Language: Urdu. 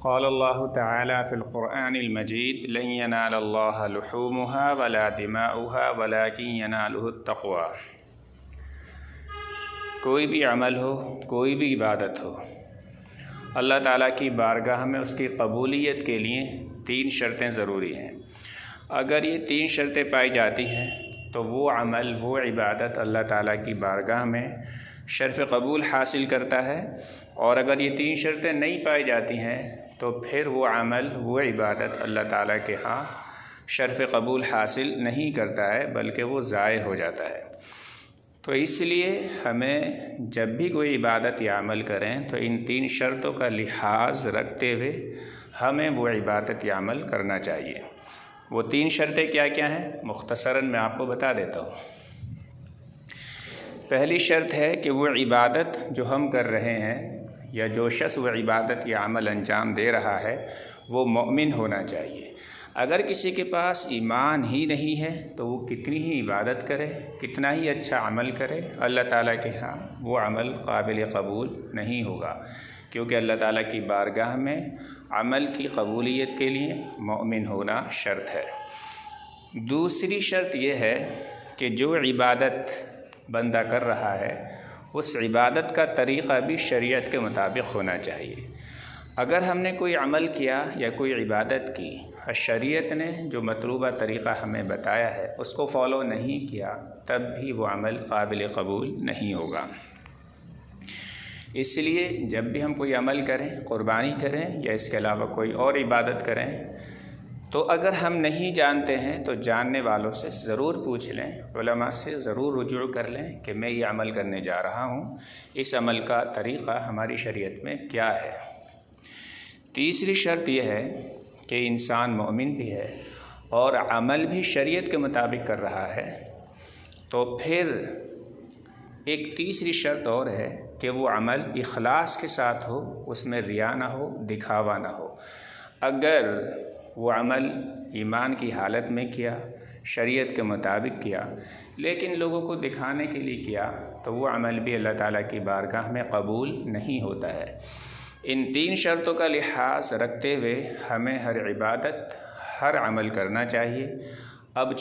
قال اللہ تعالی فی القرآن المجید لن ینال اللہ لحومها ولا دماؤها ولکن ینالہ التقوی۔ کوئی بھی عمل ہو، کوئی بھی عبادت ہو، اللہ تعالیٰ کی بارگاہ میں اس کی قبولیت کے لیے 3 شرطیں ضروری ہیں۔ اگر یہ 3 شرطیں پائی جاتی ہیں تو وہ عمل، وہ عبادت اللہ تعالیٰ کی بارگاہ میں شرف قبول حاصل کرتا ہے، اور اگر یہ 3 شرطیں نہیں پائی جاتی ہیں تو پھر وہ عمل، وہ عبادت اللہ تعالیٰ کے ہاں شرف قبول حاصل نہیں کرتا ہے، بلکہ وہ ضائع ہو جاتا ہے۔ تو اس لیے ہمیں جب بھی کوئی عبادت یا عمل کریں تو ان 3 شرطوں کا لحاظ رکھتے ہوئے ہمیں وہ عبادت یا عمل کرنا چاہیے۔ وہ 3 شرطیں کیا کیا ہیں؟ مختصراً میں آپ کو بتا دیتا ہوں۔ پہلی شرط ہے کہ وہ عبادت جو ہم کر رہے ہیں یا جو شخص وہ عبادت یا عمل انجام دے رہا ہے وہ مومن ہونا چاہیے۔ اگر کسی کے پاس ایمان ہی نہیں ہے تو وہ کتنی ہی عبادت کرے، کتنا ہی اچھا عمل کرے، اللہ تعالیٰ کے ہاں وہ عمل قابل قبول نہیں ہوگا، کیونکہ اللہ تعالیٰ کی بارگاہ میں عمل کی قبولیت کے لیے مومن ہونا شرط ہے۔ دوسری شرط یہ ہے کہ جو عبادت بندہ کر رہا ہے اس عبادت کا طریقہ بھی شریعت کے مطابق ہونا چاہیے۔ اگر ہم نے کوئی عمل کیا یا کوئی عبادت کی، شریعت نے جو مطلوبہ طریقہ ہمیں بتایا ہے اس کو فالو نہیں کیا، تب بھی وہ عمل قابل قبول نہیں ہوگا۔ اس لیے جب بھی ہم کوئی عمل کریں، قربانی کریں یا اس کے علاوہ کوئی اور عبادت کریں، تو اگر ہم نہیں جانتے ہیں تو جاننے والوں سے ضرور پوچھ لیں، علماء سے ضرور رجوع کر لیں کہ میں یہ عمل کرنے جا رہا ہوں، اس عمل کا طریقہ ہماری شریعت میں کیا ہے۔ تیسری شرط یہ ہے کہ انسان مومن بھی ہے اور عمل بھی شریعت کے مطابق کر رہا ہے، تو پھر ایک تیسری شرط اور ہے کہ وہ عمل اخلاص کے ساتھ ہو، اس میں ریا نہ ہو، دکھاوا نہ ہو۔ اگر وہ عمل ایمان کی حالت میں کیا، شریعت کے مطابق کیا، لیکن لوگوں کو دکھانے کے لیے کیا، تو وہ عمل بھی اللہ تعالیٰ کی بارگاہ میں قبول نہیں ہوتا ہے۔ ان 3 شرطوں کا لحاظ رکھتے ہوئے ہمیں ہر عبادت، ہر عمل کرنا چاہیے۔ اب